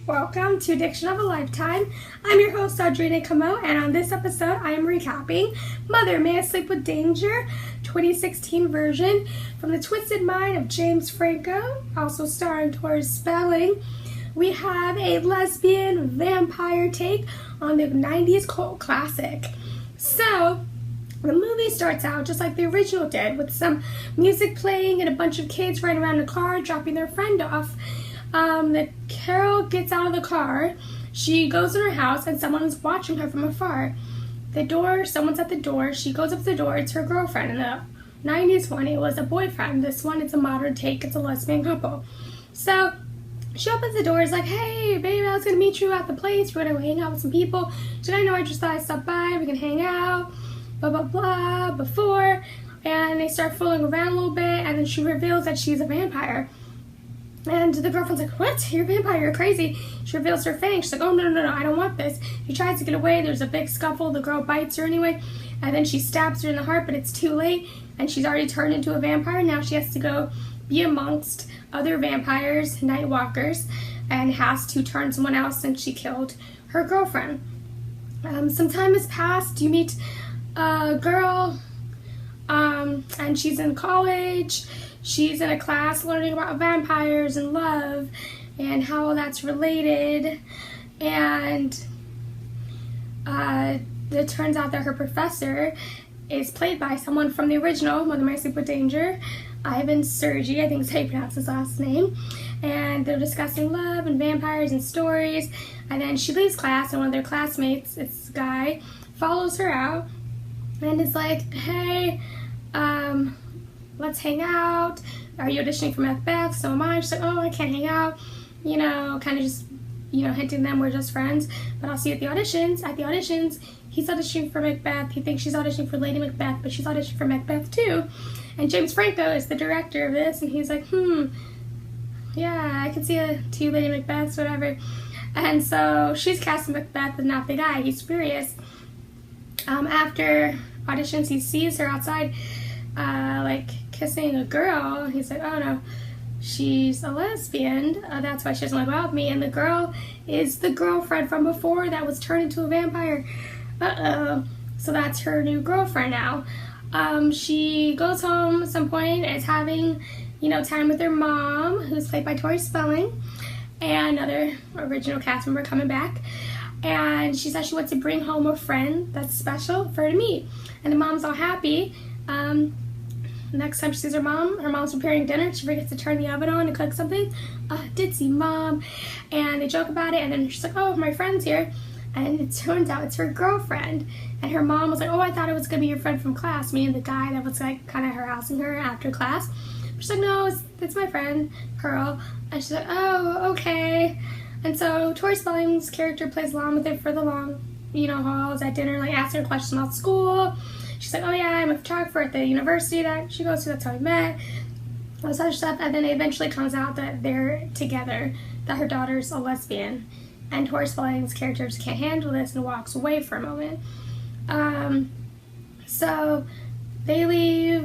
Welcome to Addiction of a Lifetime. I'm your host, Audrina Camo, and on this episode, I am recapping Mother, May I Sleep with Danger, 2016 version from the twisted mind of James Franco, also starring Tori Spelling. We have a lesbian vampire take on the 90s cult classic. So, the movie starts out just like the original did, with some music playing and a bunch of kids riding around in a car dropping their friend off. The Carol gets out of the car, she goes in her house, and someone is watching her from afar. Someone's at the door, she goes up to the door, it's her girlfriend. In the 90s one, it was a boyfriend. This one, it's a modern take, it's a lesbian couple. So, she opens the door, is like, hey, babe, I was going to meet you at the place, we're going to hang out with some people. She's like, I know, I just thought I'd stop by, we can hang out, blah, blah, blah, before. And they start fooling around a little bit, and then she reveals that she's a vampire. And the girlfriend's like, what? You're a vampire, you're crazy. She reveals her fangs. She's like, oh, no, I don't want this. She tries to get away. There's a big scuffle. The girl bites her anyway. And then she stabs her in the heart, but it's too late. And she's already turned into a vampire. Now she has to go be amongst other vampires, night walkers, and has to turn someone else since she killed her girlfriend. Some time has passed. You meet a girl, and she's in college. She's in a class learning about vampires and love and how that's related. And it turns out that her professor is played by someone from the original Mother, May I Sleep with Danger, Ivan Sergi, I think is how you pronounce his last name. And they're discussing love and vampires and stories. And then she leaves class, and one of their classmates, this guy, follows her out and is like, hey, let's hang out. Are you auditioning for Macbeth? So am I. She's like, oh, I can't hang out. Kind of just, hinting them we're just friends. But I'll see you at the auditions. At the auditions, he's auditioning for Macbeth. He thinks she's auditioning for Lady Macbeth, but she's auditioning for Macbeth too. And James Franco is the director of this, and he's like, yeah, I can see two Lady Macbeths, whatever. And so she's casting Macbeth, but not the guy. He's furious. After auditions, he sees her outside, kissing a girl. He's like, oh no, she's a lesbian, that's why she doesn't want to go out with me. And the girl is the girlfriend from before that was turned into a vampire. So that's her new girlfriend now. She goes home at some point, is having time with her mom, who's played by Tori Spelling, and another original cast member coming back. And she says she wants to bring home a friend that's special for her to meet. And the mom's all happy. Next time she sees her mom's preparing dinner. She forgets to turn the oven on and cook something. Did see mom. And they joke about it, and then she's like, oh, my friend's here. And it turns out it's her girlfriend. And her mom was like, oh, I thought it was going to be your friend from class, meaning the guy that was kind of harassing her after class. She's like, no, it's my friend, Pearl. And she's like, oh, okay. And so Tori Spelling's character plays along with it for the long, hauls at dinner, asking her questions about school. She's like, oh yeah, I'm a photographer at the university that she goes to, that's how we met, all this other stuff. And then it eventually comes out that they're together, that her daughter's a lesbian. And Tori Spelling's character just can't handle this and walks away for a moment. So they leave,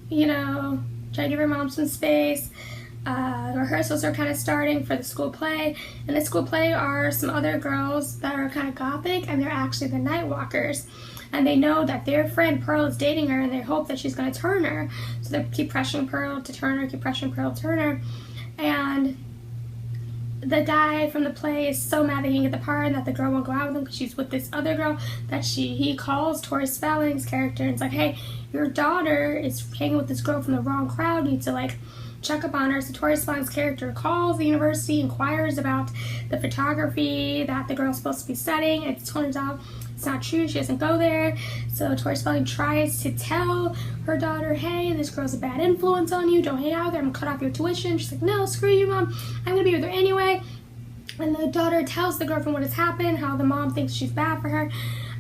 try to give her mom some space. Rehearsals are kind of starting for the school play. And the school play are some other girls that are kind of gothic, and they're actually the night walkers. And they know that their friend Pearl is dating her, and they hope that she's going to turn her. So they keep pressuring Pearl to turn her, keep pressuring Pearl to turn her. And the guy from the play is so mad that he can get the part and that the girl won't go out with him because she's with this other girl that he calls Tori Spelling's character, and it's like, hey, your daughter is hanging with this girl from the wrong crowd, you need to check up on her. So Tori Spelling's character calls the university, inquires about the photography that the girl's supposed to be studying. It turns out it's not true, she doesn't go there. So Tori Spelling tries to tell her daughter, hey, this girl's a bad influence on you, don't hang out with her, I'm gonna cut off your tuition. She's like, no, screw you, mom, I'm gonna be with her anyway. And the daughter tells the girlfriend what has happened, how the mom thinks she's bad for her.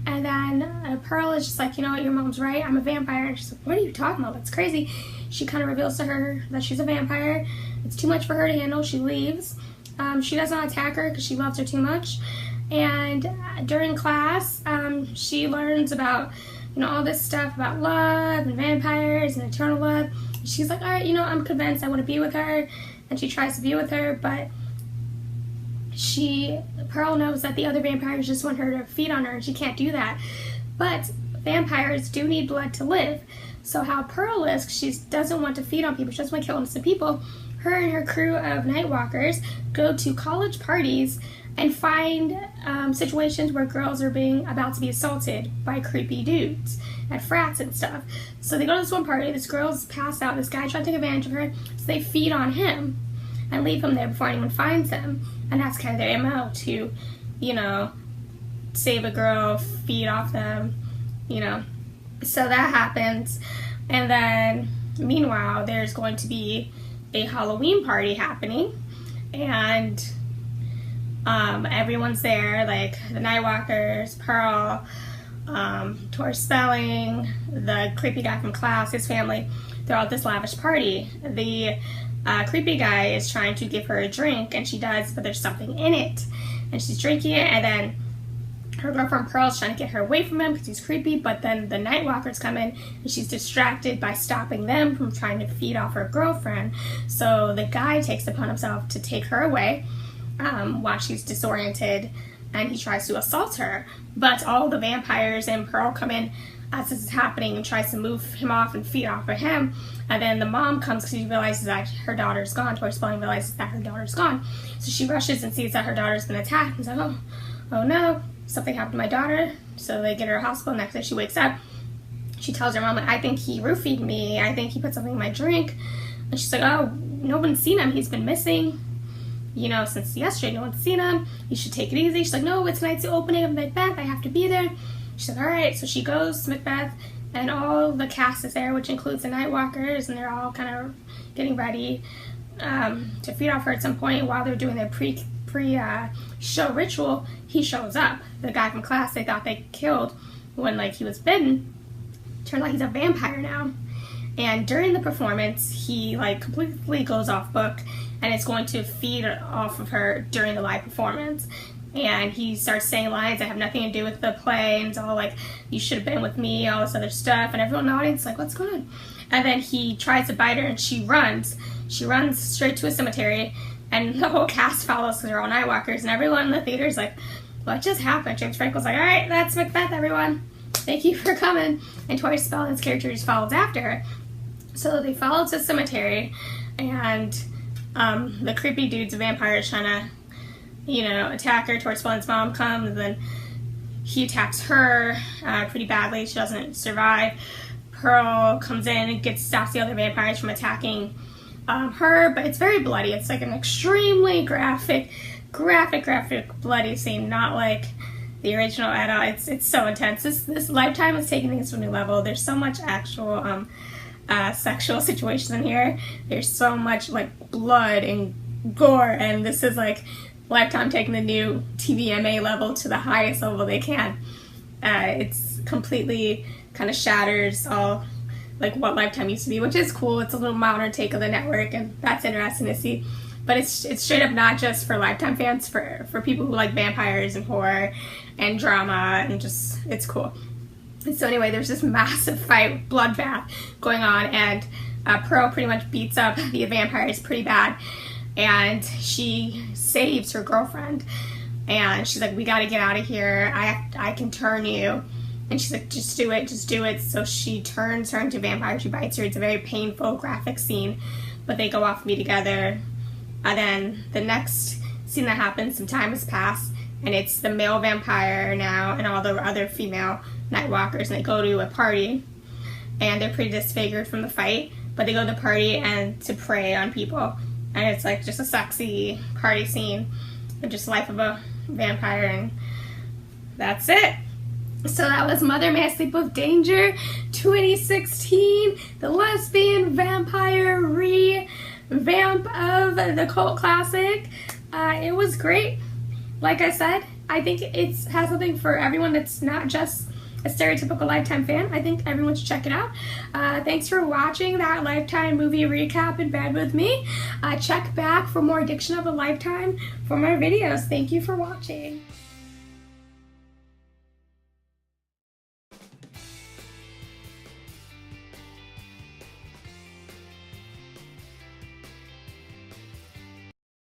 And then Pearl is just like, your mom's right, I'm a vampire. And she's like, what are you talking about? That's crazy. She kind of reveals to her that she's a vampire. It's too much for her to handle. She leaves. She does not attack her because she loves her too much. And during class, she learns about, all this stuff about love and vampires and eternal love. She's like, all right, I'm convinced I want to be with her. And she tries to be with her, but Pearl knows that the other vampires just want her to feed on her, and she can't do that. But vampires do need blood to live. So how Pearl is, she doesn't want to feed on people, she doesn't want to kill innocent people. Her and her crew of Nightwalkers go to college parties and find situations where girls are about to be assaulted by creepy dudes at frats and stuff. So they go to this one party, this girl's passed out, this guy trying to take advantage of her, so they feed on him and leave him there before anyone finds him. And that's kind of their MO, to, you know, save a girl, feed off them, you know. So that happens. And then, meanwhile, there's going to be a Halloween party happening. And everyone's there, like the Nightwalkers, Pearl, Tor Spelling, the creepy guy from class, his family. They're all at this lavish party. The creepy guy is trying to give her a drink, and she does, but there's something in it. And she's drinking it, and then her girlfriend Pearl's trying to get her away from him because he's creepy, but then the Nightwalkers come in, and she's distracted by stopping them from trying to feed off her girlfriend. So the guy takes it upon himself to take her away while she's disoriented, and he tries to assault her. But all the vampires and Pearl come in as this is happening and tries to move him off and feed off of him. And then the mom comes because she realizes that her daughter's gone. Tori Spelling realizes that her daughter's gone. So she rushes and sees that her daughter's been attacked. And is like, oh no, something happened to my daughter. So they get her to the hospital. Next day she wakes up. She tells her mom, like, I think he roofied me. I think he put something in my drink. And she's like, oh, no one's seen him. He's been missing, you know, since yesterday. No one's seen him. You should take it easy. She's like, no, it's tonight's the opening of Macbeth. I have to be there. She's like, all right. So she goes to Macbeth, and all the cast is there, which includes the Nightwalkers, and they're all kind of getting ready to feed off her at some point. While they're doing their pre-show ritual, he shows up. The guy from class they thought they killed when, like, he was bitten. Turned out he's a vampire now. And during the performance, he, like, completely goes off book, and is going to feed off of her during the live performance. And he starts saying lines that have nothing to do with the play, and it's all like, you should have been with me, all this other stuff, and everyone in the audience is like, what's going on? And then he tries to bite her, and she runs. She runs straight to a cemetery, and the whole cast follows because they're all Nightwalkers, and everyone in the theater is like, what just happened? James Franco's like, all right, that's Macbeth, everyone. Thank you for coming. And Tori Spelling's character just follows after her. So they follow to the cemetery, and the creepy dude's a vampire is trying to, you know, attack her. Tori Spelling's mom comes, and then he attacks her pretty badly. She doesn't survive. Pearl comes in and stops the other vampires from attacking her, but it's very bloody. It's like an extremely graphic bloody scene, not like the original at all. It's so intense. This Lifetime is taking things to a new level. There's so much actual sexual situations in here. There's so much like blood and gore, and this is like Lifetime taking the new TVMA level to the highest level they can. It's completely kind of shatters all like what Lifetime used to be, which is cool. It's a little modern take of the network, and that's interesting to see. But it's straight up not just for Lifetime fans, for people who like vampires and horror and drama, and just, it's cool. And so anyway, there's this massive fight, bloodbath going on, and Pearl pretty much beats up the vampires pretty bad, and she saves her girlfriend, and she's like, we gotta get out of here. I can turn you. And she's like, just do it. So she turns her into a vampire. She bites her. It's a very painful, graphic scene, but they go off and be together. And then the next scene that happens, some time has passed, and it's the male vampire now and all the other female Nightwalkers, and they go to a party, and they're pretty disfigured from the fight, but they go to the party and to prey on people, and it's like just a sexy party scene of just life of a vampire, and that's it. So that was Mother May I Sleep with Danger 2016, the lesbian vampire revamp of the cult classic. It was great. Like I said, I think it has something for everyone that's not just a stereotypical Lifetime fan. I think everyone should check it out. Thanks for watching that Lifetime movie recap in bed with me. Check back for more Addiction of a Lifetime for more videos. Thank you for watching.